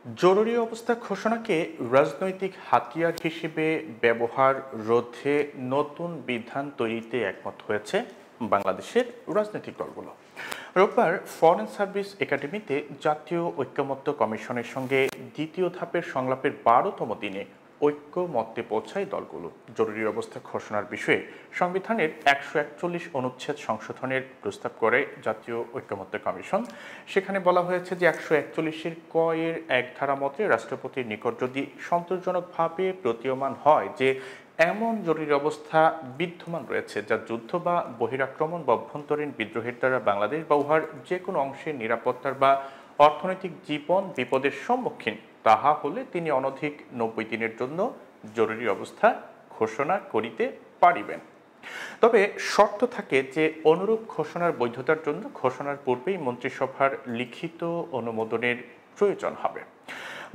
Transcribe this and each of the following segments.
জরুরি অবস্থা ঘোষণাকে রাজনৈতিক হাতিয়ার হিসেবে ব্যবহার রোধে নতুন বিধান তৈরিতে একমত হয়েছে বাংলাদেশের রাজনৈতিক দলগুলো। রোববার ফরেন সার্ভিস একাডেমিতে জাতীয় ঐকমত্য কমিশনের সঙ্গে দ্বিতীয় ধাপের সংলাপের ১২তম দিনে ঐক্যমত্যে পৌঁছায় দলগুলো। জরুরি অবস্থা ঘোষণার বিষয়ে সংবিধানের ১৪১ অনুচ্ছেদ সংশোধনের প্রস্তাব করে জাতীয় ঐকমত্য কমিশন। সেখানে বলা হয়েছে যে ১৪১-এর ক এর এক ধারা মতে রাষ্ট্রপতির নিকট যদি সন্তোষজনকভাবে প্রতীয়মান হয় যে এমন জরুরি অবস্থা বিদ্যমান রয়েছে যা যুদ্ধ বা বহিরাক্রমণ বা অভ্যন্তরীণ বিদ্রোহের দ্বারা বাংলাদেশ বা উহার যে কোনো অংশের নিরাপত্তার বা অর্থনৈতিক জীবন বিপদের সম্মুখীন, তাহা হলে তিনি অনধিক ৯০ দিনের জন্য জরুরি অবস্থা ঘোষণা করিতে পারিবেন। তবে শর্ত থাকে যে অনুরূপ ঘোষণার বৈধতার জন্য ঘোষণার পূর্বেই মন্ত্রিসভার লিখিত অনুমোদনের প্রয়োজন হবে।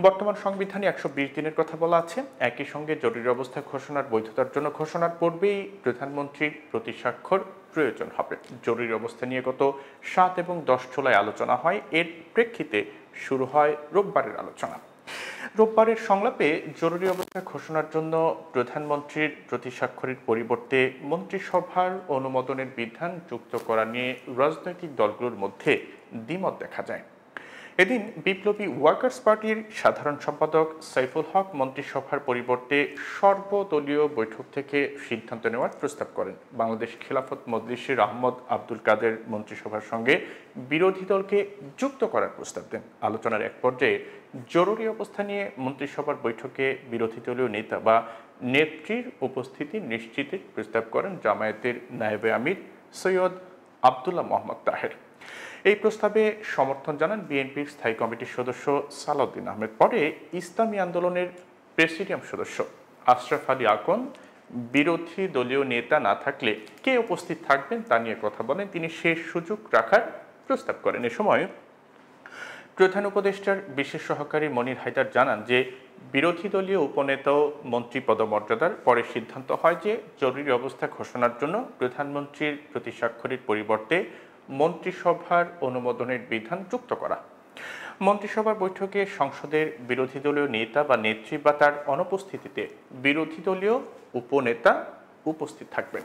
বর্তমান সংবিধানে ১২০ দিনের কথা বলা আছে। একই সঙ্গে জরুরি অবস্থা ঘোষণার বৈধতার জন্য ঘোষণার পূর্বেই প্রধানমন্ত্রীর প্রতি স্বাক্ষর প্রয়োজন হবে। জরুরি অবস্থা নিয়ে গত ৭ এবং ১০ জুলাই আলোচনা হয়। এর প্রেক্ষিতে শুরু হয় রোববারের আলোচনা। রোববারের সংলাপে জরুরি অবস্থা ঘোষণার জন্য প্রধানমন্ত্রীর প্রতি স্বাক্ষরের পরিবর্তে মন্ত্রিসভার অনুমোদনের বিধান যুক্ত করা নিয়ে রাজনৈতিক দলগুলোর মধ্যে দ্বিমত দেখা যায়। এদিন বিপ্লবী ওয়ার্কার্স পার্টির সাধারণ সম্পাদক সাইফুল হক মন্ত্রিসভার পরিবর্তে সর্বদলীয় বৈঠক থেকে সিদ্ধান্ত নেওয়ার প্রস্তাব করেন। বাংলাদেশ খেলাফত মজলিসের আহমদ আব্দুল কাদের মন্ত্রিসভার সঙ্গে বিরোধী দলকে যুক্ত করার প্রস্তাব দেন। আলোচনার এক পর্যায়ে জরুরি অবস্থা নিয়ে মন্ত্রিসভার বৈঠকে বিরোধী দলীয় নেতা বা নেত্রীর উপস্থিতি নিশ্চিতের প্রস্তাব করেন জামায়াতের নায়েবে আমির সৈয়দ আবদুল্লাহ মোহাম্মদ তাহের। এই প্রস্তাবে সমর্থন জানান বিএনপির স্থায়ী কমিটির সদস্য সালাউদ্দিন আহমেদ। পরে ইসলামী আন্দোলনের প্রেসিডিয়াম সদস্য আশরাফ আলী আকন বিরোধী দলীয় নেতা না থাকলে কে উপস্থিত থাকবেন তা নিয়ে কথা বলেন। তিনি শেষ সুযোগ রাখার প্রস্তাব করেন। এ সময় প্রধান উপদেষ্টার বিশেষ সহকারী মনির হায়দার জানান যে বিরোধী দলীয় উপনেতা ও মন্ত্রী পদমর্যাদার পরে সিদ্ধান্ত হয় যে জরুরি অবস্থা ঘোষণার জন্য প্রধানমন্ত্রীর প্রতি স্বাক্ষরের পরিবর্তে মন্ত্রিসভার অনুমোদনের বিধান যুক্ত করা। মন্ত্রিসভার বৈঠকে সংসদের বিরোধী দলীয় নেতা বা নেত্রী বা তার অনুপস্থিতিতে বিরোধী দলীয় উপনেতা উপস্থিত থাকবেন।